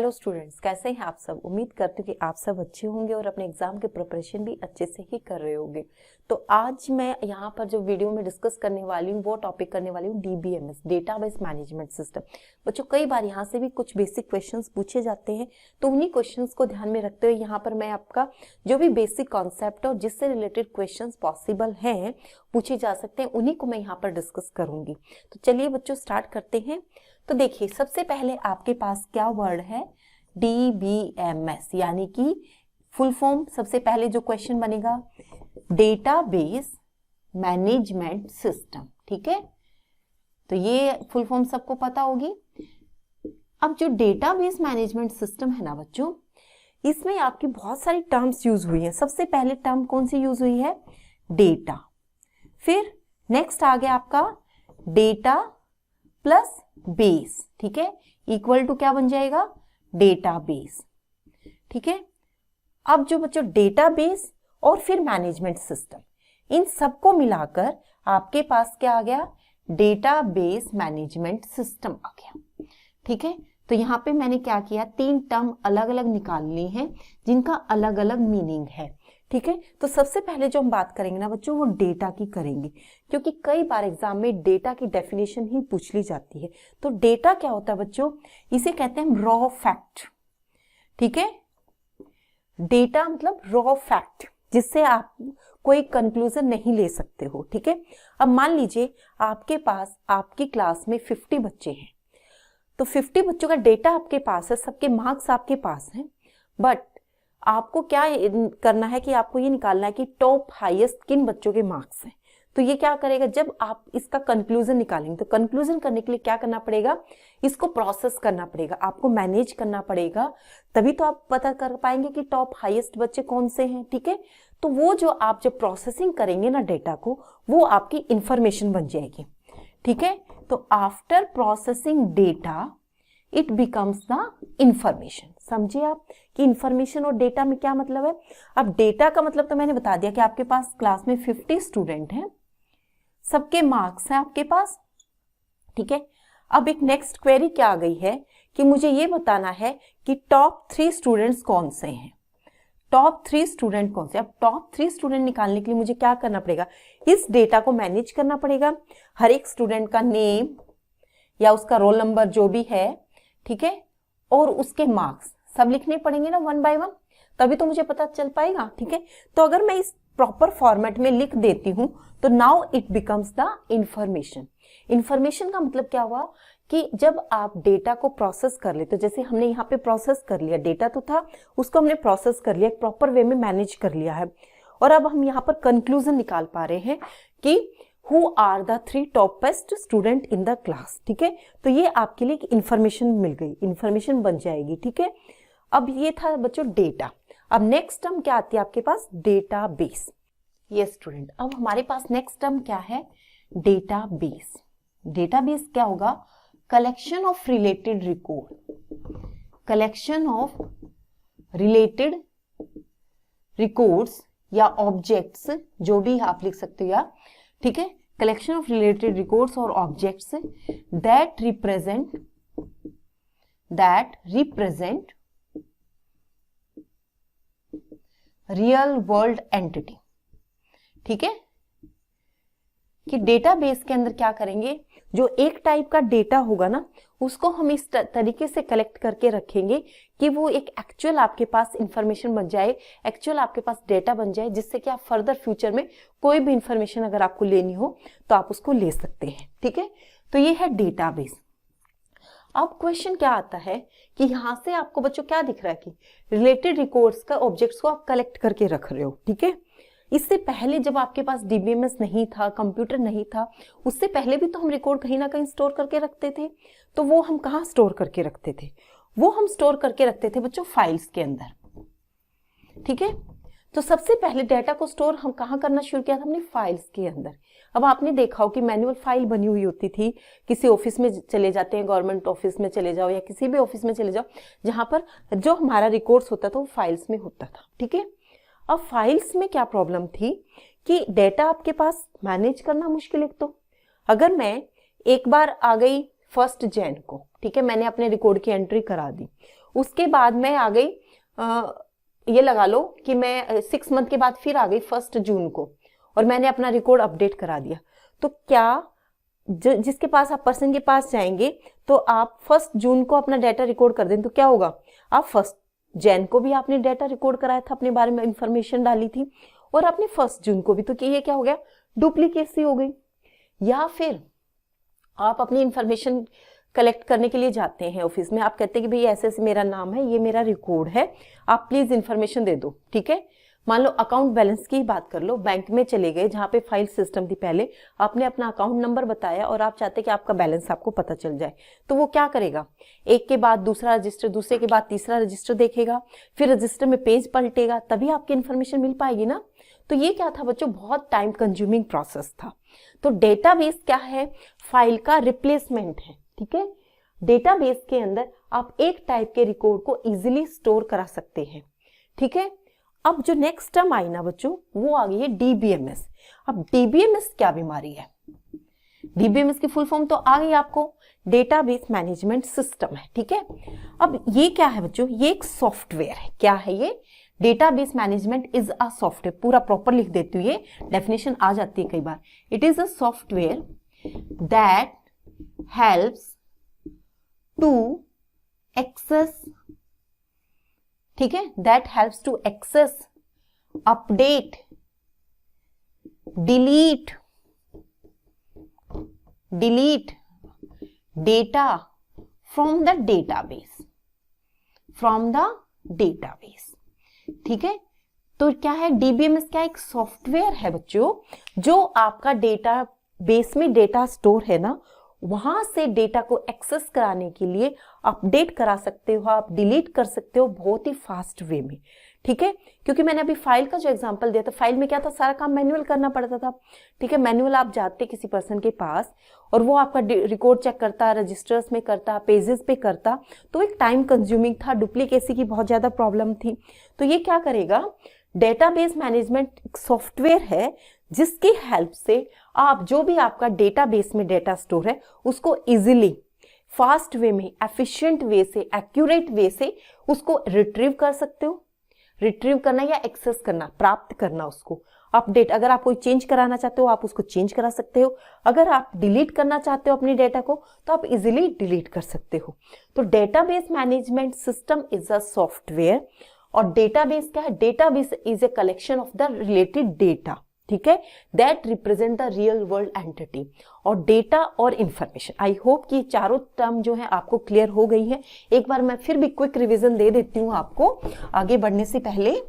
Hello students, कैसे हैं आप सब। उम्मीद करती हूँ कि आप सब अच्छे होंगे और अपने एग्जाम के प्रिपरेशन भी अच्छे से ही कर रहे होंगे। तो आज मैं यहाँ पर जो वीडियो में डिस्कस करने वाली हूँ वो टॉपिक करने वाली हूँ DBMS, डेटाबेस मैनेजमेंट सिस्टम। बच्चों, कई बार यहाँ से भी कुछ बेसिक क्वेश्चंस पूछे जाते हैं, तो उन्हीं क्वेश्चंस को ध्यान में रखते हुए यहाँ पर मैं आपका जो भी बेसिक कॉन्सेप्ट और जिससे रिलेटेड क्वेश्चंस पॉसिबल हैं, पूछे जा सकते हैं, उन्हीं को मैं यहाँ पर डिस्कस करूंगी। तो चलिए बच्चों स्टार्ट करते हैं। तो देखिए, सबसे पहले आपके पास क्या वर्ड है, DBMS, यानी कि फुल फॉर्म। सबसे पहले जो क्वेश्चन बनेगा, डेटाबेस मैनेजमेंट सिस्टम। ठीक है, तो ये फुल फॉर्म सबको पता होगी। अब जो डेटाबेस मैनेजमेंट सिस्टम है ना बच्चों, इसमें आपकी बहुत सारी टर्म्स यूज हुई हैं। सबसे पहले टर्म कौन सी यूज हुई है, डेटा। फिर नेक्स्ट आ गया आपका डेटा प्लस बेस। ठीक है, इक्वल टू क्या बन जाएगा, डेटाबेस। ठीक है, अब जो बच्चों डेटाबेस और फिर मैनेजमेंट सिस्टम, इन सबको मिलाकर आपके पास क्या आ गया, डेटाबेस मैनेजमेंट सिस्टम आ गया। ठीक है, तो यहाँ पे मैंने क्या किया, तीन टर्म अलग अलग निकाल ली हैं जिनका अलग अलग मीनिंग है। ठीक है, तो सबसे पहले जो हम बात करेंगे ना बच्चों, वो डेटा की करेंगे, क्योंकि कई बार एग्जाम में डेटा की डेफिनेशन ही पूछ ली जाती है। तो डेटा क्या होता है बच्चों, इसे कहते हैं रॉ फैक्ट। ठीक है, डेटा मतलब रॉ फैक्ट, जिससे आप कोई कंक्लूजन नहीं ले सकते हो। ठीक है, अब मान लीजिए आपके पास आपकी क्लास में 50 बच्चे हैं, तो 50 बच्चों का डेटा आपके पास है, सबके मार्क्स आपके पास हैं, बट आपको क्या करना है कि आपको ये निकालना है कि टॉप हाईएस्ट किन बच्चों के मार्क्स हैं। तो ये क्या करेगा, जब आप इसका कंक्लूजन निकालेंगे तो कंक्लूजन करने के लिए क्या करना पड़ेगा, इसको प्रोसेस करना पड़ेगा, आपको मैनेज करना पड़ेगा, तभी तो आप पता कर पाएंगे कि टॉप हाईएस्ट बच्चे कौन से हैं। ठीक है, तो वो जो आप जब प्रोसेसिंग करेंगे ना डेटा को, वो आपकी इंफॉर्मेशन बन जाएगी। ठीक है, तो after processing data it becomes the information. समझिए आप कि इंफॉर्मेशन और डेटा में क्या मतलब है। अब डेटा का मतलब तो मैंने बता दिया कि आपके पास क्लास में 50 स्टूडेंट हैं, सबके मार्क्स हैं आपके पास। ठीक है, अब एक नेक्स्ट क्वेरी क्या आ गई है कि मुझे ये बताना है कि टॉप 3 स्टूडेंट्स कौन से हैं। टॉप 3 स्टूडेंट कौन से। अब टॉप 3 स्टूडेंट निकालने के लिए मुझे क्या करना पड़ेगा, इस डेटा को मैनेज करना पड़ेगा। हर एक स्टूडेंट का नेम या उसका रोल नंबर जो भी है, ठीक है, और उसके मार्क्स सब लिखने पड़ेंगे ना वन बाय वन, तभी तो मुझे पता चल पाएगा। ठीक है, तो अगर मैं इस प्रॉपर फॉर्मेट में लिख देती हूं तो now it becomes the information. Information का मतलब क्या हुआ कि जब आप डेटा को प्रोसेस कर ले, तो जैसे हमने यहाँ पे प्रोसेस कर लिया, डेटा तो था उसको हमने प्रोसेस कर लिया, प्रॉपर वे में मैनेज कर लिया है, और अब हम यहाँ पर कंक्लूजन निकाल पा रहे हैं कि Who are the 3 toppest student in the class. ठीक है, तो ये आपके लिए इंफॉर्मेशन मिल गई, इंफॉर्मेशन बन जाएगी। ठीक है, अब ये था बच्चों डेटा। अब नेक्स्ट टर्म क्या आती है आपके पास, डेटाबेस। ये स्टूडेंट, अब हमारे पास नेक्स्ट टर्म क्या है, डेटाबेस। डेटाबेस क्या होगा, collection of related record, collection of related records या ऑब्जेक्ट्स, जो भी आप लिख सकते हो या, ठीक है, कलेक्शन ऑफ रिलेटेड रिकॉर्ड्स और objects that represent real world entity. ठीक है, कि डेटाबेस के अंदर क्या करेंगे, जो एक टाइप का डेटा होगा ना, उसको हम इस तरीके से कलेक्ट करके रखेंगे कि वो एक एक्चुअल आपके पास इंफॉर्मेशन बन जाए, एक्चुअल आपके पास डेटा बन जाए, जिससे कि आप फर्दर फ्यूचर में कोई भी इंफॉर्मेशन अगर आपको लेनी हो तो आप उसको ले सकते हैं। ठीक है, तो ये है डेटाबेस। अब क्वेश्चन क्या आता है कि यहां से आपको बच्चों क्या दिख रहा है कि रिलेटेड रिकॉर्ड्स का ऑब्जेक्ट्स को आप कलेक्ट करके रख रहे हो। ठीक है, इससे पहले जब आपके पास DBMS नहीं था, कंप्यूटर नहीं था, उससे पहले भी तो हम रिकॉर्ड कहीं ना कहीं स्टोर करके रखते थे। तो वो हम कहाँ स्टोर करके रखते थे, वो हम स्टोर करके रखते थे बच्चों फाइल्स के अंदर। ठीक है, तो सबसे पहले डेटा को स्टोर हम कहाँ करना शुरू किया था, हमने फाइल्स के अंदर। अब आपने देखा हो कि मैनुअल फाइल बनी हुई होती थी, किसी ऑफिस में चले जाते हैं, गवर्नमेंट ऑफिस में चले जाओ या किसी भी ऑफिस में चले जाओ, जहां पर जो हमारा रिकॉर्ड्स होता था वो फाइल्स में होता था। ठीक है, अब फाइल्स में क्या प्रॉब्लम थी कि डेटा आपके पास मैनेज करना मुश्किल। एक तो अगर मैं एक बार आ गई 1 जनवरी को, ठीक है, मैंने अपने रिकॉर्ड की एंट्री करा दी, उसके बाद मैं आ गई, ये लगा लो कि मैं 6 मंथ के बाद फिर आ गई 1 जून को, और मैंने अपना रिकॉर्ड अपडेट करा दिया। तो क्या जिसके पास आप पर्सन के पास जाएंगे तो आप 1 जून को अपना डाटा रिकॉर्ड कर दें तो क्या होगा, आप 1 जैन को भी आपने डाटा रिकॉर्ड कराया था, अपने बारे में इंफॉर्मेशन डाली थी, और आपने 1 जून को भी, तो ये क्या हो गया, डुप्लीकेसी हो गई। या फिर आप अपनी इंफॉर्मेशन कलेक्ट करने के लिए जाते हैं ऑफिस में, आप कहते हैं कि भाई ऐसे ऐसे मेरा नाम है, ये मेरा रिकॉर्ड है, आप प्लीज इंफॉर्मेशन दे दो, ठीक है। मान लो अकाउंट बैलेंस की बात कर लो, बैंक में चले गए जहां पे फाइल सिस्टम थी पहले, आपने अपना अकाउंट नंबर बताया और आप चाहते कि आपका बैलेंस आपको पता चल जाए, तो वो क्या करेगा, एक के बाद दूसरा रजिस्टर, दूसरे के बाद तीसरा रजिस्टर देखेगा, फिर रजिस्टर में पेज पलटेगा, तभी आपकी इंफॉर्मेशन मिल पाएगी ना। तो ये क्या था बच्चों, बहुत टाइम कंज्यूमिंग प्रोसेस था। तो डेटाबेस क्या है, फाइल का रिप्लेसमेंट है, ठीक है। डेटाबेस के अंदर आप एक टाइप के रिकॉर्ड को इजीली स्टोर करा सकते हैं, ठीक है। अब जो नेक्स्ट टर्म आई ना बच्चों, वो आ गई है डीबीएमएस। अब डीबीएमएस क्या बीमारी है, डीबीएमएस की फुल फॉर्म तो आ गई आपको, डेटाबेस मैनेजमेंट सिस्टम है, ठीक है। अब ये क्या है बच्चों, ये एक सॉफ्टवेयर है। क्या है ये, database management is a software, पूरा प्रॉपर लिख देती हूँ, ये डेफिनेशन आ जाती है कई बार। It is a software that helps to access, ठीक है, that helps to access, update, delete data from the database, ठीक है। तो क्या है, डीबीएमएस क्या एक सॉफ्टवेयर है बच्चों, जो आपका डेटा बेस में डेटा स्टोर है ना, वहां से डेटा को एक्सेस कराने के लिए अपडेट करा सकते हो, आप डिलीट कर सकते हो बहुत ही फास्ट वे में, ठीक है। क्योंकि मैंने अभी फाइल का जो एग्जांपल दिया था, फाइल में क्या था, सारा काम मैनुअल करना पड़ता था, ठीक है। मैनुअल आप जाते किसी पर्सन के पास और वो आपका रिकॉर्ड चेक करता, रजिस्टर्स में करता, पेजेस पे करता, तो एक टाइम कंज्यूमिंग था, डुप्लीकेसी की बहुत ज्यादा प्रॉब्लम थी। तो ये क्या करेगा, डेटाबेस मैनेजमेंट सॉफ्टवेयर है जिसकी हेल्प से आप जो भी आपका डेटाबेस में डेटा स्टोर है उसको इजीली, फास्ट वे में, एफिशिएंट वे से, एक्यूरेट वे से उसको रिट्रीव कर सकते हो। रिट्रीव करना या एक्सेस करना, प्राप्त करना उसको, अपडेट, अगर आप कोई चेंज कराना चाहते हो आप उसको चेंज करा सकते हो, अगर आप डिलीट करना चाहते हो अपने डेटा को तो आप इजीली डिलीट कर सकते हो। तो database management system is a software, और डेटाबेस क्या है, database is a collection of the related data, ठीक है, that represent the real world entity, और डेटा और इंफॉर्मेशन। आई होप कि चारों टर्म जो है आपको क्लियर हो गई है। एक बार मैं फिर भी क्विक रिवीजन दे देती हूँ आपको आगे बढ़ने से पहले,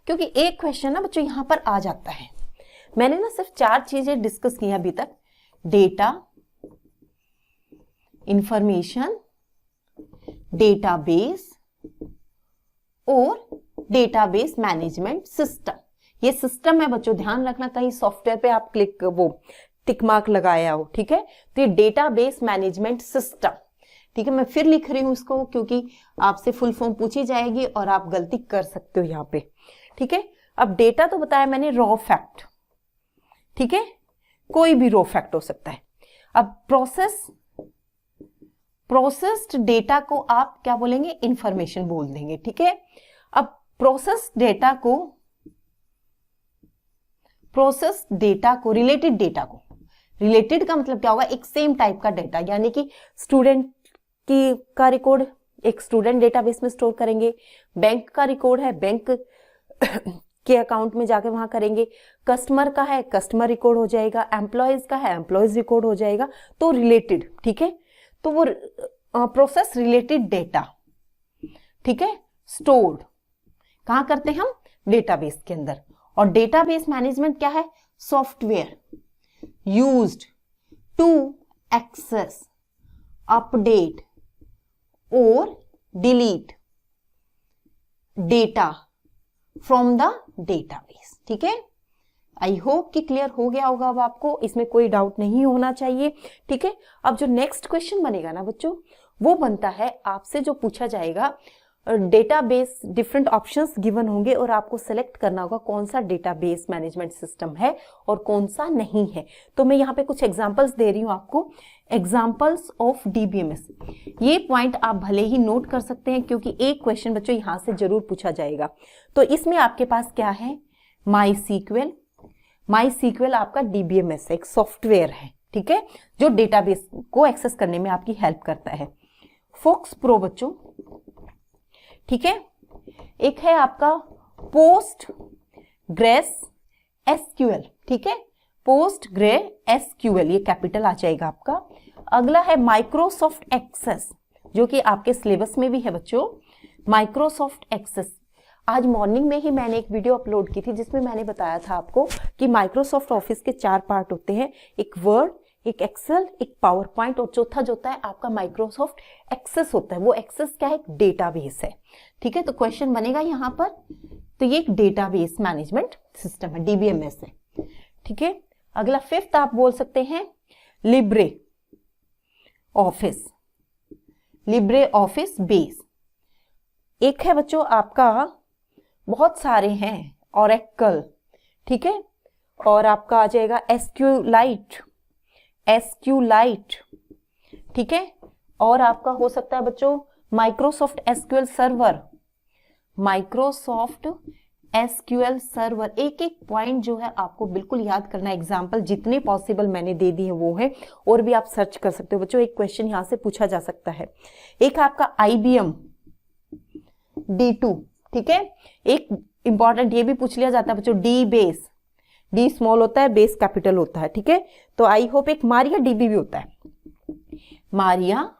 क्योंकि एक क्वेश्चन ना बच्चों यहां पर आ जाता है। मैंने ना सिर्फ 4 चीजें डिस्कस की अभी तक, डेटा, इंफॉर्मेशन, डेटाबेस और डेटाबेस मैनेजमेंट सिस्टम। ये सिस्टम है बच्चों, ध्यान रखना कहीं सॉफ्टवेयर पे आप क्लिक वो टिक मार्क लगाया हो, ठीक है। तो ये डेटाबेस मैनेजमेंट सिस्टम, ठीक है। मैं फिर लिख रही हूं इसको क्योंकि आपसे फुल फॉर्म पूछी जाएगी और आप गलती कर सकते हो यहाँ पे, ठीक है। अब डेटा तो बताया मैंने रॉ फैक्ट, ठीक है, कोई भी रॉ फैक्ट हो सकता है। अब प्रोसेस्ड डेटा को आप क्या बोलेंगे, इंफॉर्मेशन बोल देंगे, ठीक है। अब प्रोसेस्ड डेटा को रिलेटेड का मतलब क्या होगा, एक सेम टाइप का डेटा, यानी कि स्टूडेंट का रिकॉर्ड एक स्टूडेंट डेटाबेस में स्टोर करेंगे, बैंक का रिकॉर्ड है बैंक के अकाउंट में जाके वहां करेंगे, कस्टमर का है कस्टमर रिकॉर्ड हो जाएगा, एम्प्लॉयज का है एम्प्लॉयज रिकॉर्ड हो जाएगा, तो रिलेटेड, ठीक है। तो वो प्रोसेस रिलेटेड डेटा, ठीक है, स्टोर्ड कहां करते हैं हम, डेटाबेस के अंदर। और डेटाबेस मैनेजमेंट क्या है, software used to access, update और delete data from the database, ठीक है। आई होप कि क्लियर हो गया होगा अब आपको, इसमें कोई डाउट नहीं होना चाहिए, ठीक है। अब जो नेक्स्ट क्वेश्चन बनेगा ना बच्चों, वो बनता है आपसे जो पूछा जाएगा डेटाबेस डिफरेंट ऑप्शंस गिवन होंगे और आपको सेलेक्ट करना होगा कौन सा डेटाबेस मैनेजमेंट सिस्टम है और कौन सा नहीं है। तो मैं यहाँ पे कुछ एग्जांपल्स दे रही हूँ आपको, एग्जांपल्स ऑफ डीबीएमएस। ये पॉइंट आप भले ही नोट कर सकते हैं क्योंकि एक क्वेश्चन बच्चों यहाँ से जरूर पूछा जाएगा। तो इसमें आपके पास क्या है, माई सीक्वेल। माई सीक्वेल आपका डीबीएमएस एक सॉफ्टवेयर है, ठीक है, जो डेटाबेस को एक्सेस करने में आपकी हेल्प करता है। फोक्स प्रो बच्चों, ठीक है। एक है आपका पोस्ट ग्रेस एसक्यूएल, ठीक है, पोस्ट ग्रे एसक्यूएल, ये कैपिटल आ जाएगा आपका। अगला है माइक्रोसॉफ्ट एक्सेस, जो कि आपके सिलेबस में भी है बच्चों, माइक्रोसॉफ्ट एक्सेस। आज मॉर्निंग में ही मैंने एक वीडियो अपलोड की थी जिसमें मैंने बताया था आपको कि माइक्रोसॉफ्ट ऑफिस के 4 पार्ट होते हैं, एक वर्ड, एक एक्सेल, एक पावर पॉइंट और चौथा जो होता है आपका माइक्रोसॉफ्ट एक्सेस होता है। वो एक्सेस क्या है, एक डेटाबेस है, ठीक है। तो क्वेश्चन बनेगा यहाँ पर, तो ये एक डेटाबेस मैनेजमेंट सिस्टम है, डीबीएमएस है, ठीक है। अगला 5th आप बोल सकते हैं Libre office, Libre office base. एक है बच्चों आपका, बहुत सारे हैं, ओरेकल, ठीक है, और आपका आ जाएगा एसक्यूलाइट, एसक्यूलाइट, ठीक है। और आपका हो सकता है बच्चों Microsoft SQL server, Microsoft SQL server. एक एक पॉइंट जो है आपको बिल्कुल याद करना है। एग्जाम्पल जितने पॉसिबल मैंने दे दिए वो है, और भी आप सर्च कर सकते हो बच्चों, एक क्वेश्चन यहां से पूछा जा सकता है। एक आपका IBM D2, ठीक है। एक इंपॉर्टेंट ये भी पूछ लिया जाता है बच्चों, डी बेस, डी स्मॉल होता है, बेस कैपिटल होता है, ठीक है। तो आई होप एक मारिया डीबी भी होता है, मारिया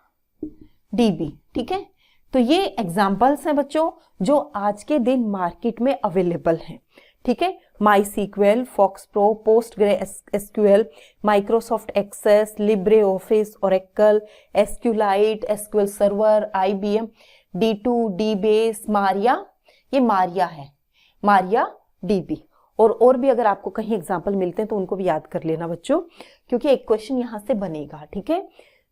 डीबी, ठीक है। तो ये एग्जांपल्स हैं बच्चों जो आज के दिन मार्केट में अवेलेबल हैं, ठीक है। MySQL, FoxPro, PostgreSQL, Microsoft Access, LibreOffice, Oracle, SQLite, SQL server, IBM D2, dBase, Maria, ये मारिया है, मारिया डीबी। और भी अगर आपको कहीं एग्जाम्पल मिलते हैं तो उनको भी याद कर लेना बच्चों, क्योंकि एक क्वेश्चन यहां से बनेगा, ठीक है।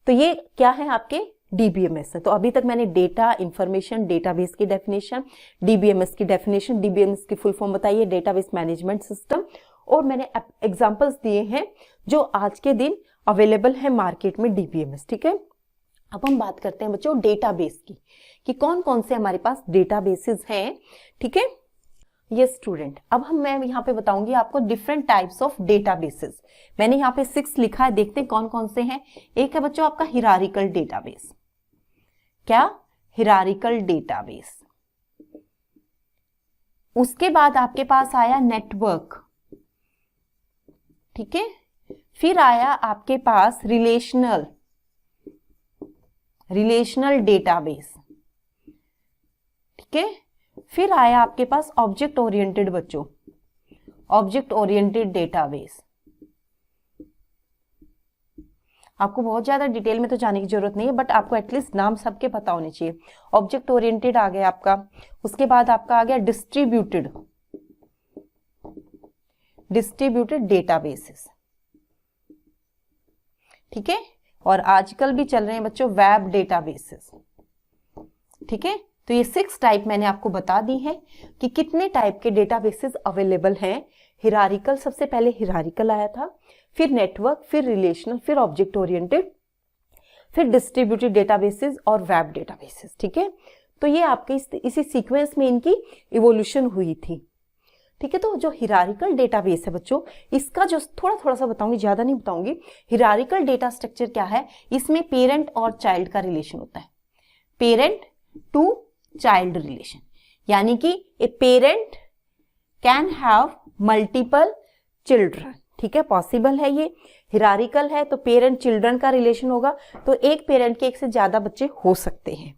तो ये क्या है आपके डीबीएमएस है। तो अभी तक मैंने डेटा इंफॉर्मेशन डेटाबेस की डेफिनेशन, डीबीएमएस की डेफिनेशन, डीबीएमएस की फुल फॉर्म बताई है, डेटाबेस मैनेजमेंट सिस्टम, और मैंने एग्जांपल्स दिए हैं जो आज के दिन अवेलेबल है मार्केट में डीबीएमएस, ठीक है। अब हम बात करते हैं बच्चों डेटाबेस की, कि कौन कौन से हमारे पास डेटाबेसेस हैं, ठीक है। ये स्टूडेंट, अब मैं यहाँ पे बताऊंगी आपको डिफरेंट टाइप्स ऑफ डेटाबेसेस। मैंने यहाँ पे 6 लिखा है, देखते हैं कौन कौन से हैं। एक है बच्चों आपका हिरारिकल डेटाबेस, क्या, हिरारिकल डेटाबेस। उसके बाद आपके पास आया नेटवर्क, ठीक है। फिर आया आपके पास रिलेशनल, रिलेशनल डेटाबेस, ठीक है। फिर आया आपके पास ऑब्जेक्ट ओरिएंटेड बच्चों, ऑब्जेक्ट ओरिएंटेड डेटाबेस। आपको बहुत ज्यादा डिटेल में तो जाने की जरूरत नहीं है, बट आपको एटलीस्ट नाम सबके पता होने चाहिए। ऑब्जेक्ट ओरिएंटेड आ गया आपका। उसके बाद आपका आ गया डिस्ट्रीब्यूटेड, डिस्ट्रीब्यूटेड डेटाबेसेस, ठीक है। और आजकल भी चल रहे हैं बच्चों वेब डेटाबेसेस, ठीक है। तो ये 6 टाइप मैंने आपको बता दी है कि कितने टाइप के डेटाबेसेस अवेलेबल हैं। हिरारिकल, सबसे पहले हिरारिकल आया था, फिर नेटवर्क, फिर रिलेशनल, फिर ऑब्जेक्ट ओरिएंटेड, फिर डिस्ट्रीब्यूटेड डेटाबेसेस और वेब डेटाबेसेस, ठीक है। तो ये आपके इसी सीक्वेंस में इनकी इवोल्यूशन हुई थी, ठीक है। तो जो हिरारिकल डेटाबेस है बच्चों, इसका जो थोड़ा सा बताऊंगी, ज्यादा नहीं बताऊंगी। हिरारिकल डेटा स्ट्रक्चर क्या है, इसमें पेरेंट और चाइल्ड का रिलेशन होता है, पेरेंट टू चाइल्ड रिलेशन, यानी कि a parent can have multiple children, ठीक है, पॉसिबल है। ये हिरारिकल है तो पेरेंट चिल्ड्रन का रिलेशन होगा, तो एक पेरेंट के एक से ज्यादा बच्चे हो सकते हैं,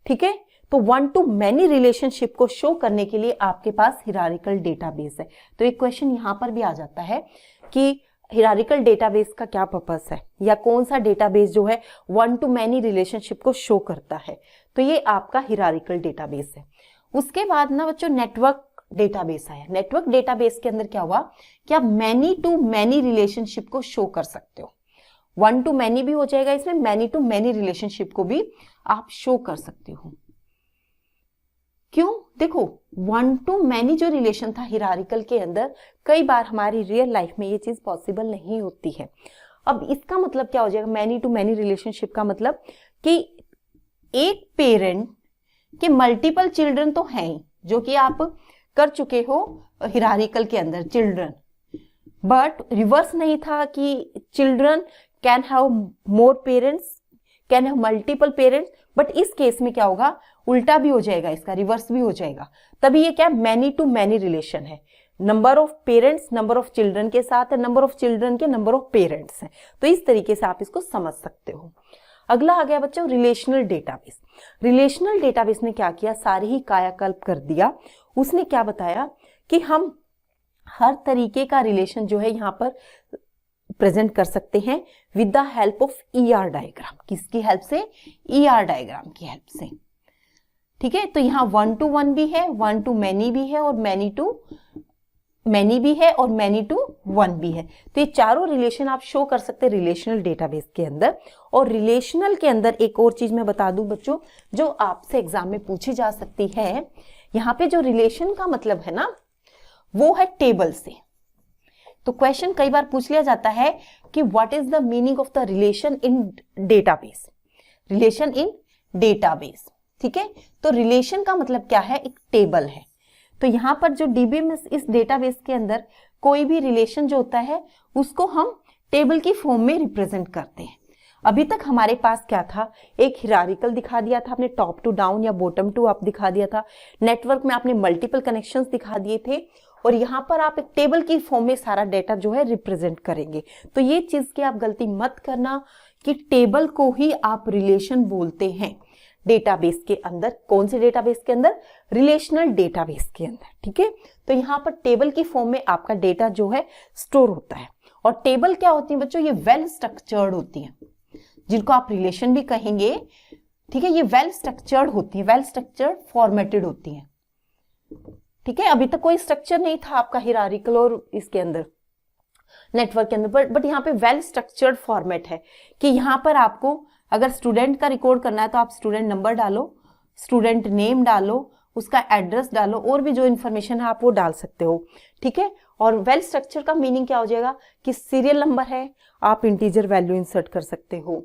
ठीक है। तो 1 to many रिलेशनशिप को शो करने के लिए आपके पास हिरारिकल डेटाबेस है। तो एक क्वेश्चन यहां पर भी आ जाता है कि हिरारिकल डेटाबेस का क्या पर्पस है, या कौन सा डेटाबेस जो है 1 to many रिलेशनशिप को शो करता है। तो ये आपका हिरारिकल डेटाबेस है। उसके बाद ना बच्चों नेटवर्क डेटाबेस आया। नेटवर्क डेटाबेस के अंदर क्या हुआ कि आप मैनी टू मैनी रिलेशनशिप को शो कर सकते हो। 1 to many भी हो जाएगा इसमें, मैनी टू मैनी रिलेशनशिप को भी आप शो कर सकते हो, देखो 1 to many जो रिलेशन था हिरारिकल के अंदर, कई बार हमारी रियल लाइफ में ये चीज पॉसिबल नहीं होती है। अब इसका मतलब क्या हो जाएगा, मैनी टू मैनी रिलेशनशिप का मतलब कि एक पेरेंट के मल्टीपल चिल्ड्रन तो हैं ही, जो कि आप कर चुके हो हिरारिकल के अंदर चिल्ड्रन, बट रिवर्स नहीं था कि children can have more parents, can have multiple parents, but इस केस में क्या होगा, उल्टा भी हो जाएगा, इसका रिवर्स भी हो जाएगा। तभी ये क्या मैनी टू मैनी रिलेशन है, number of parents number of children के साथ है, नंबर ऑफ चिल्ड्रन के नंबर ऑफ पेरेंट्स हैं। तो इस तरीके से आप इसको समझ सकते हो। अगला आ गया बच्चों रिलेशनल डेटाबेस। रिलेशनल डेटाबेस ने क्या किया, सारे ही कायाकल्प कर दिया। उसने क्या बताया कि हम हर तरीके का रिलेशन जो है यहाँ पर प्रेजेंट कर सकते हैं with the help of ER diagram. किसकी हेल्प से, ईआर डायग्राम की हेल्प से। ठीक है, तो यहाँ 1 to 1 भी है, 1 to many भी है, और many to many भी है, और many to 1 भी है। तो ये चारों रिलेशन आप शो कर सकते हैं रिलेशनल डेटाबेस के अंदर। और रिलेशनल के अंदर एक और चीज मैं बता दूं बच्चों, जो आपसे एग्जाम में पूछी जा सकती है, यहाँ पे जो रिलेशन का मतलब है ना, वो है टेबल से। तो क्वेश्चन कई बार पूछ लिया जाता है कि what is the meaning of the relation in database, relation in database. ठीक है, तो रिलेशन का मतलब क्या है, एक टेबल है। तो यहां पर जो डीबीएमएस इस डेटाबेस के अंदर कोई भी रिलेशन जो होता है उसको हम टेबल की फॉर्म में रिप्रेजेंट करते हैं। अभी तक हमारे पास क्या था, एक हिरारिकल दिखा दिया था आपने, टॉप टू डाउन या बॉटम टू अप दिखा दिया था, नेटवर्क में आपने मल्टीपल कनेक्शंस दिखा दिए थे, और यहाँ पर आप एक टेबल की फॉर्म में सारा डेटा जो है रिप्रेजेंट करेंगे। तो ये चीज की आप गलती मत करना कि टेबल को ही आप रिलेशन बोलते हैं डेटाबेस के अंदर। कौन से डेटाबेस के अंदर, रिलेशनल डेटाबेस के अंदर। ठीक है, तो यहाँ पर टेबल की फॉर्म में आपका डेटा जो है स्टोर होता है। और टेबल क्या होती है बच्चों, ये वेल स्ट्रक्चर्ड होती है, जिनको आप रिलेशन भी कहेंगे। ठीक है, ये वेल स्ट्रक्चर्ड होती है, वेल स्ट्रक्चर्ड फॉर्मेटेड होती है। ठीक है, अभी तक कोई स्ट्रक्चर नहीं था आपका हिरारिकल और इसके अंदर नेटवर्क के अंदर, बट यहाँ पे वेल स्ट्रक्चर्ड फॉर्मेट है कि यहाँ पर आपको अगर स्टूडेंट का रिकॉर्ड करना है तो आप स्टूडेंट नंबर डालो, स्टूडेंट नेम डालो, उसका एड्रेस डालो, और भी जो इन्फॉर्मेशन है आप वो डाल सकते हो। ठीक है, और वेल स्ट्रक्चर का मीनिंग क्या हो जाएगा कि सीरियल नंबर है, आप इंटीजर वैल्यू इंसर्ट कर सकते हो।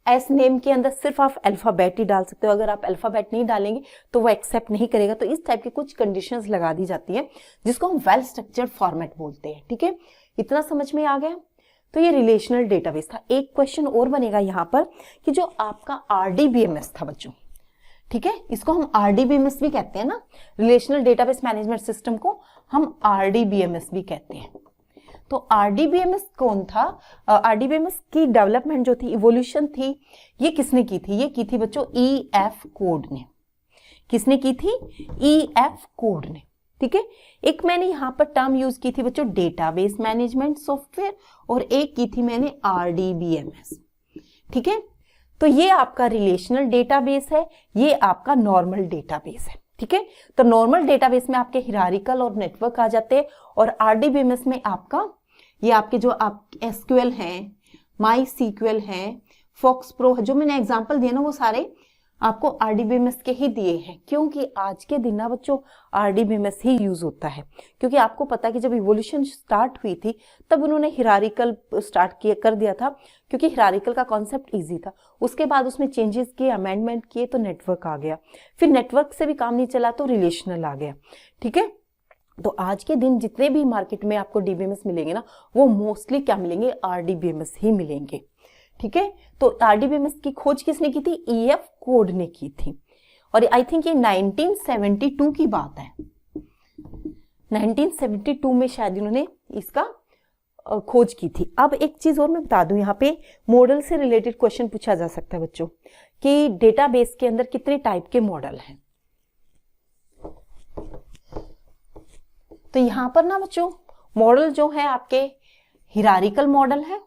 एस नेम के अंदर सिर्फ आप अल्फाबेट ही डाल सकते हो, अगर आप अल्फाबेट नहीं डालेंगे तो वो एक्सेप्ट नहीं करेगा। तो इस टाइप की कुछ कंडीशंस लगा दी जाती है जिसको हम वेल स्ट्रक्चर्ड फॉर्मेट बोलते हैं। ठीक है, इतना समझ में आ गया। तो ये रिलेशनल डेटाबेस था। एक क्वेश्चन और बनेगा यहाँ पर कि जो आपका आरडीबीएमएस था बच्चों, ठीक है, इसको हम आरडीबीएमएस भी कहते हैं ना, रिलेशनल डेटाबेस मैनेजमेंट सिस्टम को हम आरडीबीएमएस भी कहते हैं। तो आरडीबीएमएस कौन था, आरडीबीएमएस की डेवलपमेंट जो थी, इवोल्यूशन थी, ये किसने की थी, ये की थी बच्चों ईएफ कोड ने। किसने की थी, ईएफ कोड ने। ठीक है, एक मैंने यहाँ पर टर्म यूज की थी बच्चों डेटाबेस मैनेजमेंट सॉफ्टवेयर, और एक की थी मैंने आरडीबीएमएस। ठीक है, तो ये आपका रिलेशनल डेटाबेस है, ये आपका नॉर्मल डेटाबेस है। ठीक है, तो नॉर्मल डेटाबेस में आपके हिरारिकल और नेटवर्क आ जाते हैं, और आरडीबीएमएस में आपका ये आपके जो आप एसक्यूएल हैं, माई सीक्यूएल हैं, फॉक्स प्रो, जो मैंने एग्जांपल दिए ना वो सारे आपको आरडीबीएमएस के ही दिए हैं, क्योंकि आज के दिन ना बच्चों आरडीबीएमएस ही यूज होता है। क्योंकि आपको पता है कि जब इवोल्यूशन स्टार्ट हुई थी तब उन्होंने हिरारिकल स्टार्ट किया कर दिया था, क्योंकि हिरारिकल का कॉन्सेप्ट इजी था। उसके बाद उसमें चेंजेस किए, अमेंडमेंट किए, तो नेटवर्क आ गया। फिर नेटवर्क से भी काम नहीं चला तो रिलेशनल आ गया। ठीक है, तो आज के दिन जितने भी मार्केट में आपको डीबीएमएस मिलेंगे ना, वो मोस्टली क्या मिलेंगे, आरडीबीएमएस ही मिलेंगे। ठीक है, तो आरडीबीएमएस की खोज किसने की थी, ईएफ कोड ने की थी, और आई थिंक ये 1972 की बात है। 1972 में शायद इन्होंने इसका खोज की थी। अब एक चीज और मैं बता दूं, यहाँ पे मॉडल से रिलेटेड क्वेश्चन पूछा जा सकता है बच्चों कि डेटाबेस के अंदर कितने टाइप के मॉडल हैं। तो यहां पर ना बच्चों मॉडल जो है आपके हिरारिकल मॉडल है।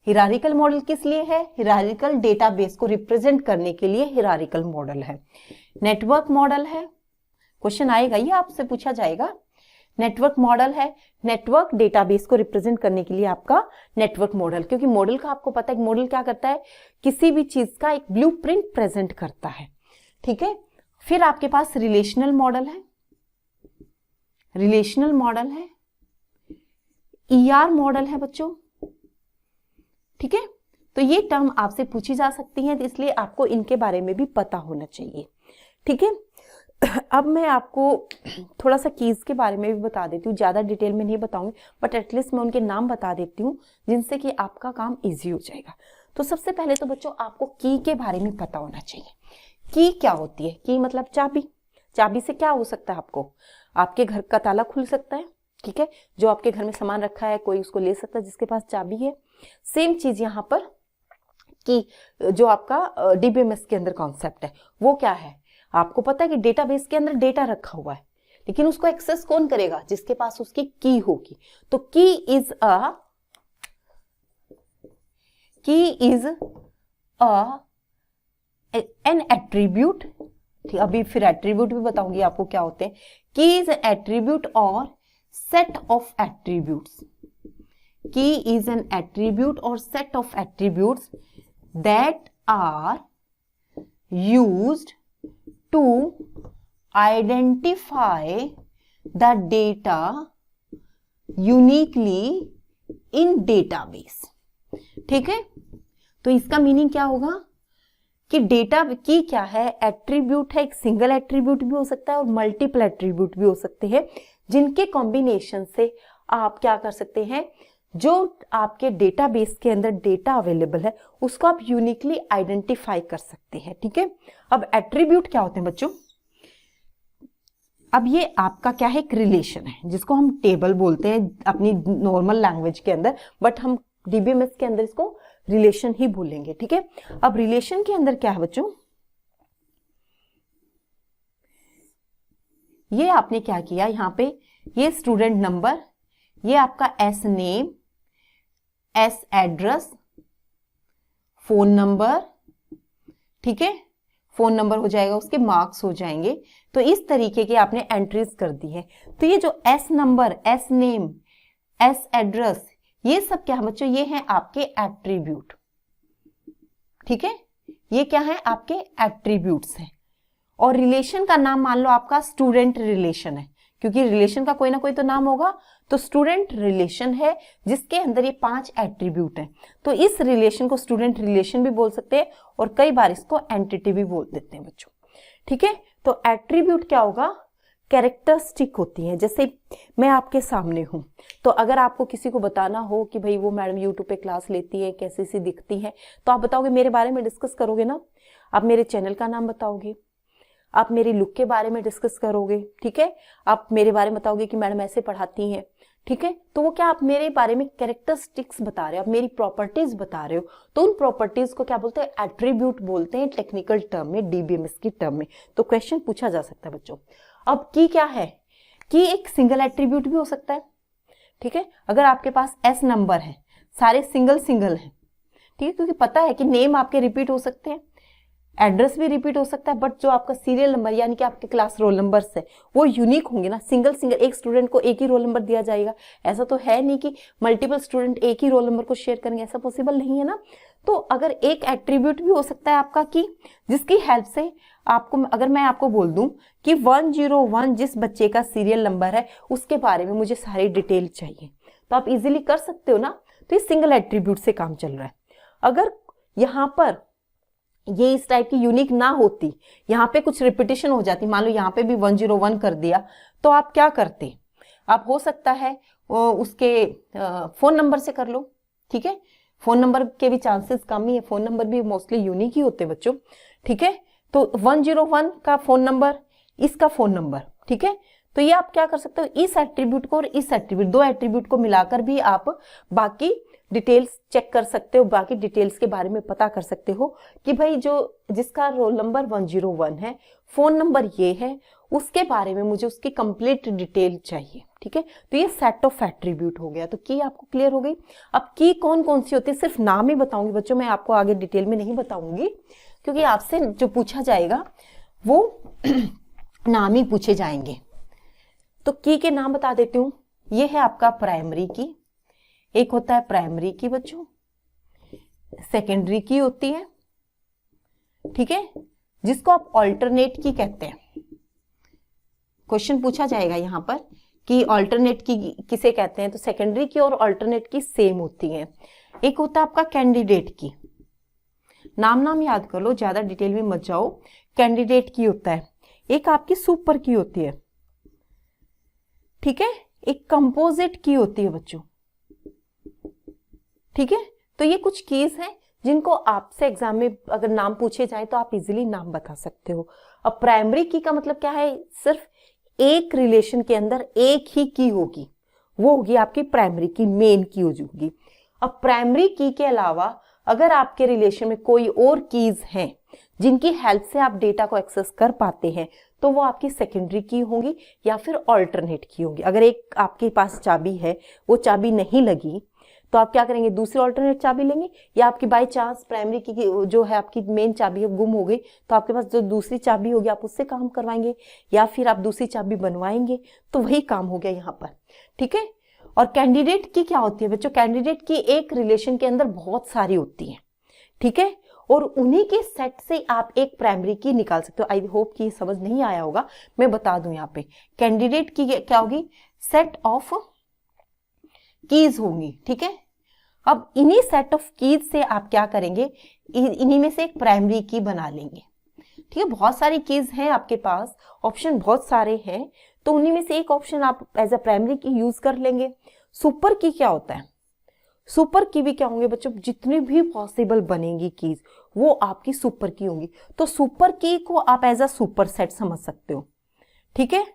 हिरारिकल मॉडल किस लिए है, हिरारिकल डेटाबेस को रिप्रेजेंट करने के लिए हिरारिकल मॉडल है। नेटवर्क मॉडल है, क्वेश्चन आएगा, ये आपसे पूछा जाएगा। नेटवर्क मॉडल है, नेटवर्क डेटाबेस को रिप्रेजेंट करने के लिए आपका नेटवर्क मॉडल, क्योंकि मॉडल का आपको पता है मॉडल क्या करता है, किसी भी चीज का एक ब्लूप्रिंट प्रेजेंट करता है। ठीक है, फिर आपके पास रिलेशनल मॉडल है, रिलेशनल मॉडल है, ईआर मॉडल है बच्चों, ठीक है। तो ये टर्म आपसे पूछी जा सकती है, तो इसलिए आपको इनके बारे में भी पता होना चाहिए, ठीक है। अब मैं आपको थोड़ा सा कीज के बारे में भी बता देती हूँ, ज्यादा डिटेल में नहीं बताऊंगी, बट एटलीस्ट मैं उनके नाम बता देती हूँ जिनसे कि आपका काम इजी हो जाएगा। तो सबसे पहले तो बच्चों आपको की के बारे में पता होना चाहिए। की क्या होती है? की मतलब चाबी। चाबी से क्या हो सकता है? आपको आपके घर का ताला खुल सकता है, ठीक है। जो आपके घर में सामान रखा है कोई उसको ले सकता है जिसके पास चाबी है। सेम चीज यहाँ पर कि जो आपका डीबीएमएस के अंदर कॉन्सेप्ट है वो क्या है? आपको पता है कि डेटाबेस के अंदर डेटा रखा हुआ है, लेकिन उसको एक्सेस कौन करेगा? जिसके पास उसकी की होगी। तो की इज एन एट्रीब्यूट, ठीक। अभी फिर एट्रीब्यूट भी बताऊंगी आपको क्या होते हैं। की इज एन एट्रीब्यूट और सेट ऑफ एट्रीब्यूट्स। की इज एन एट्रीब्यूट और set of attributes that are used to identify the data uniquely in database, ठीक है। तो इसका मीनिंग क्या होगा कि डेटा की क्या है? एट्रीब्यूट है। एक सिंगल एट्रीब्यूट भी हो सकता है और मल्टीपल एट्रीब्यूट भी हो सकते हैं, जिनके कॉम्बिनेशन से आप क्या कर सकते हैं? जो आपके डेटाबेस के अंदर डेटा अवेलेबल है उसको आप यूनिकली आइडेंटिफाई कर सकते हैं, ठीक है। अब एट्रीब्यूट क्या होते हैं बच्चों? अब ये आपका क्या है? एक रिलेशन है जिसको हम टेबल बोलते हैं अपनी नॉर्मल लैंग्वेज के अंदर, बट हम डीबीएमएस के अंदर इसको रिलेशन ही बोलेंगे, ठीक है। अब रिलेशन के अंदर क्या है बच्चों? ये आपने क्या किया यहाँ पे? ये स्टूडेंट नंबर, ये आपका S name, S address, phone number, ठीक है। फोन नंबर हो जाएगा, उसके मार्क्स हो जाएंगे। तो इस तरीके की आपने एंट्रीज कर दी है। तो ये जो S number, S name, S address, ये सब क्या है बच्चों? ये हैं आपके एट्रीब्यूट, ठीक है। ये क्या है? आपके एट्रीब्यूट्स हैं। और रिलेशन का नाम मान लो आपका स्टूडेंट रिलेशन है, क्योंकि रिलेशन का कोई ना कोई तो नाम होगा। तो स्टूडेंट रिलेशन है जिसके अंदर ये 5 एट्रीब्यूट हैं। तो इस रिलेशन को स्टूडेंट रिलेशन भी बोल सकते हैं और कई बार इसको एंटिटी भी बोल देते हैं बच्चों, ठीक है। तो एट्रीब्यूट क्या होगा? कैरेक्टरिस्टिक होती है। जैसे मैं आपके सामने हूं, तो अगर आपको किसी को बताना हो कि भाई वो मैडम यूट्यूब पे क्लास लेती है, कैसी सी दिखती है, तो आप बताओगे, मेरे बारे में डिस्कस करोगे ना। आप मेरे चैनल का नाम बताओगे, आप मेरी लुक के बारे में डिस्कस करोगे, ठीक है। आप मेरे बारे में बताओगे कि मैडम ऐसे पढ़ाती हैं, ठीक है। तो वो क्या, आप मेरे बारे में कैरेक्टरिस्टिक्स बता रहे हो, आप मेरी प्रॉपर्टीज बता रहे हो। तो उन प्रॉपर्टीज को क्या बोलते हैं? एट्रीब्यूट बोलते हैं टेक्निकल टर्म में, डीबीएमएस की टर्म में। तो क्वेश्चन पूछा जा सकता है बच्चों। अब की क्या है? की एक सिंगल एट्रीब्यूट भी हो सकता है, ठीक है। अगर आपके पास एस नंबर है, सारे सिंगल सिंगल हैं, ठीक है, क्योंकि पता है कि नेम आपके रिपीट हो सकते हैं, एड्रेस भी रिपीट हो सकता है, बट जो आपका सीरियल नंबर यानी कि आपके क्लास रोल नंबर्स है वो यूनिक होंगे ना। सिंगल सिंगल एक स्टूडेंट को एक ही रोल नंबर दिया जाएगा, ऐसा तो है नहीं कि मल्टीपल स्टूडेंट एक ही रोल नंबर को शेयर करेंगे, ऐसा पॉसिबल नहीं है ना। तो अगर एक एट्रीब्यूट भी हो सकता है आपका की, जिसकी हेल्प से आपको, अगर मैं आपको बोल दूं कि 101 जिस बच्चे का सीरियल नंबर है उसके बारे में मुझे सारी डिटेल चाहिए, तो आप इजीली कर सकते हो ना। तो ये सिंगल एट्रीब्यूट से काम चल रहा है। अगर यहाँ पर ये इस टाइप की यूनिक ना होती, यहाँ पे कुछ रिपीटिशन हो जाती, मान लो यहाँ पे भी 101 कर दिया, तो आप क्या करते? आप हो सकता है उसके फोन नंबर से कर लो, ठीक है। फोन नंबर के भी चांसेस कम ही है, फोन नंबर भी मोस्टली यूनिक ही होते बच्चों, ठीक है। तो 101 का फोन नंबर, इसका फोन नंबर, ठीक है। तो ये आप क्या कर सकते हो? इस एट्रीब्यूट को और इस एट्रीब्यूट, दो एट्रीब्यूट को मिलाकर भी आप बाकी डिटेल्स चेक कर सकते हो, बाकी डिटेल्स के बारे में पता कर सकते हो कि भाई जो जिसका रोल नंबर 101 है, फोन नंबर ये है, उसके बारे में मुझे उसकी कंप्लीट डिटेल चाहिए, ठीक है। तो ये सेट ऑफ एट्रीब्यूट हो गया। तो की आपको क्लियर हो गई। अब की कौन कौन सी होती है सिर्फ नाम ही बताऊंगी बच्चों, मैं आपको आगे डिटेल में नहीं बताऊंगी, क्योंकि आपसे जो पूछा जाएगा वो नाम ही पूछे जाएंगे। तो की के नाम बता देती हूँ। ये है आपका प्राइमरी की, एक होता है प्राइमरी की बच्चों, सेकेंडरी की होती है, ठीक है, जिसको आप ऑल्टरनेट की कहते हैं। क्वेश्चन पूछा जाएगा यहाँ पर कि ऑल्टरनेट की किसे कहते हैं, तो सेकेंडरी की और ऑल्टरनेट की सेम होती है। एक होता है आपका कैंडिडेट की, नाम याद कर लो, ज्यादा डिटेल में मत जाओ। कैंडिडेट की होता है, एक आपकी सुपर की होती है, ठीक है, एक कंपोजिट की होती है बच्चों, ठीक है। तो ये कुछ कीज हैं जिनको आपसे एग्जाम में अगर नाम पूछे जाए तो आप इजीली नाम बता सकते हो। अब प्राइमरी की का मतलब क्या है, सिर्फ एक रिलेशन के अंदर एक ही की होगी, वो होगी आपकी प्राइमरी की, मेन की होगी। अब प्राइमरी की के अलावा अगर आपके रिलेशन में कोई और कीज हैं जिनकी हेल्प से आप डेटा को एक्सेस कर पाते हैं तो वो आपकी सेकेंडरी की होंगी या फिर ऑल्टरनेट की होंगी। अगर एक आपके पास चाबी है, वो चाबी नहीं लगी तो आप क्या करेंगे, दूसरी ऑल्टरनेट चाबी लेंगे, या आपकी बाय चांस प्राइमरी की जो है आपकी मेन चाबी है गुम हो गई तो आपके पास जो दूसरी चाबी होगी आप उससे काम करवाएंगे, या फिर आप दूसरी चाबी बनवाएंगे। तो वही काम हो गया यहाँ पर, ठीक है। और कैंडिडेट की क्या होती है बच्चों, कैंडिडेट की एक रिलेशन के अंदर बहुत सारी होती है, ठीक है, और उन्हीं के सेट से आप एक प्राइमरी की निकाल सकते हो। आई होप कि समझ नहीं आया होगा, मैं बता दूं यहाँ पे। कैंडिडेट की क्या होगी, सेट ऑफ कीज होंगी, ठीक है। अब इन्हीं सेट ऑफ कीज से आप क्या करेंगे, इन्हीं में से एक प्राइमरी की बना लेंगे, ठीक है। बहुत सारी कीज हैं आपके पास, ऑप्शन बहुत सारे हैं, तो उन्हीं में से एक ऑप्शन आप एज अ प्राइमरी की यूज कर लेंगे। सुपर की क्या होता है, सुपर की भी क्या होंगे बच्चों, जितनी भी पॉसिबल बनेगी कीज वो आपकी सुपर की होंगी। तो सुपर की को आप एज अ सुपर सेट समझ सकते हो, ठीक है,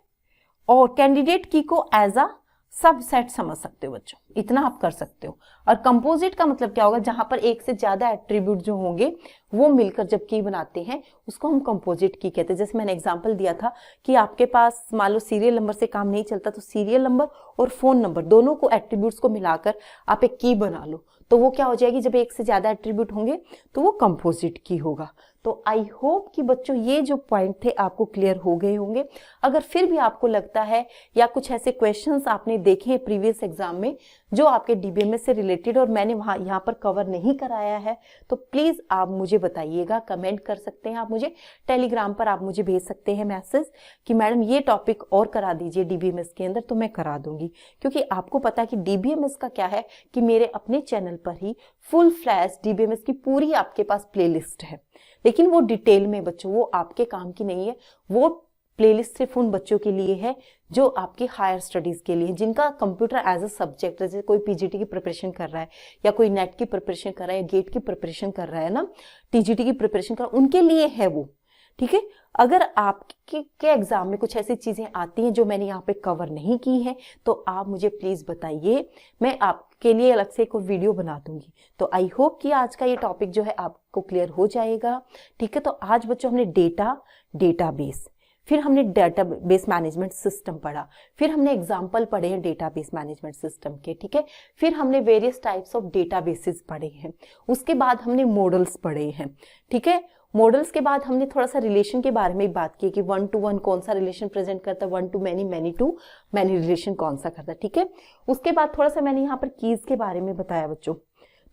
और कैंडिडेट की को एज अ सब सेट समझ सकते हो बच्चों, इतना आप कर सकते हो। और कंपोजिट का मतलब क्या होगा, जहां पर एक से ज्यादा एट्रीब्यूट जो होंगे वो मिलकर जब की बनाते हैं उसको हम कंपोजिट की कहते हैं। जैसे मैंने एग्जांपल दिया था कि आपके पास मान लो सीरियल नंबर से काम नहीं चलता, तो सीरियल नंबर और फोन नंबर दोनों को एट्रीब्यूट्स को मिलाकर आप एक की बना लो, तो वो क्या हो जाएगी, जब एक से ज्यादा एट्रीब्यूट होंगे तो वो कंपोजिट की होगा। तो आई होप कि बच्चों ये जो पॉइंट थे आपको क्लियर हो गए होंगे। अगर फिर भी आपको लगता है या कुछ ऐसे क्वेश्चंस आपने देखे हैं प्रीवियस एग्जाम में जो आपके डीबीएमएस से रिलेटेड और मैंने वहां यहाँ पर कवर नहीं कराया है, तो प्लीज आप मुझे बताइएगा, कमेंट कर सकते हैं आप मुझे, टेलीग्राम पर आप मुझे भेज सकते हैं मैसेज कि मैडम ये टॉपिक और करा दीजिए डीबीएमएस के अंदर, तो मैं करा दूंगी। क्योंकि आपको पता है कि डीबीएमएस का क्या है कि मेरे अपने चैनल पर ही फुल फ्लैश डीबीएमएस की पूरी आपके पास प्लेलिस्ट है, लेकिन वो डिटेल में बच्चों वो आपके काम की नहीं है। वो प्लेलिस्ट सिर्फ उन बच्चों के लिए है जो आपके हायर स्टडीज के लिए, जिनका कंप्यूटर एज अ सब्जेक्ट, जैसे कोई पीजीटी की प्रिपरेशन कर रहा है या कोई नेट की प्रिपरेशन कर रहा है या गेट की प्रिपरेशन कर रहा है ना, टीजीटी की प्रिपरेशन कर रहा है, उनके लिए है वो, ठीक है। अगर आपके एग्जाम में कुछ ऐसी चीजें आती हैं जो मैंने यहाँ पे कवर नहीं की है तो आप मुझे प्लीज बताइए, मैं आपके लिए अलग से एक वीडियो बना दूंगी। तो आई होप कि आज का ये टॉपिक जो है आपको क्लियर हो जाएगा, ठीक है। तो आज बच्चों हमने डेटाबेस, फिर हमने डेटाबेस मैनेजमेंट सिस्टम पढ़ा, फिर हमने एग्जाम्पल पढ़े हैं डेटाबेस मैनेजमेंट सिस्टम के, ठीक है। फिर हमने वेरियस टाइप्स ऑफ डेटाबेसेस पढ़े हैं, उसके बाद हमने मॉडल्स पढ़े हैं, ठीक है। मॉडल्स के बाद हमने थोड़ा सा रिलेशन के बारे में बात की कि 1 to 1 कौन सा रिलेशन प्रेजेंट करता है, 1 to many, many to many relation कौन सा करता है, ठीक है। उसके बाद थोड़ा सा मैंने यहाँ पर कीज के बारे में बताया बच्चों।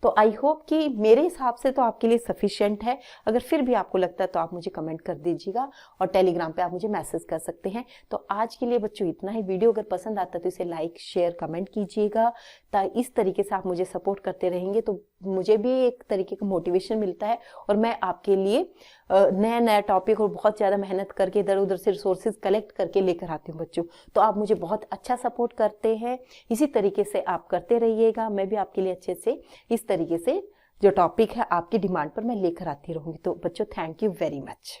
तो आई होप कि मेरे हिसाब से तो आपके लिए सफिशिएंट है। अगर फिर भी आपको लगता है तो आप मुझे कमेंट कर दीजिएगा और टेलीग्राम पे आप मुझे मैसेज कर सकते हैं। तो आज के लिए बच्चों इतना ही। वीडियो अगर पसंद आता है तो इसे लाइक शेयर कमेंट कीजिएगा, ताकि इस तरीके से आप मुझे सपोर्ट करते रहेंगे तो मुझे भी एक तरीके का मोटिवेशन मिलता है और मैं आपके लिए नया नया टॉपिक और बहुत ज़्यादा मेहनत करके इधर उधर से रिसोर्सेज कलेक्ट करके लेकर आती हूँ बच्चों। तो आप मुझे बहुत अच्छा सपोर्ट करते हैं, इसी तरीके से आप करते रहिएगा। मैं भी आपके लिए अच्छे से इस तरीके से जो टॉपिक है आपकी डिमांड पर मैं लेकर आती रहूँगी। तो बच्चों थैंक यू वेरी मच।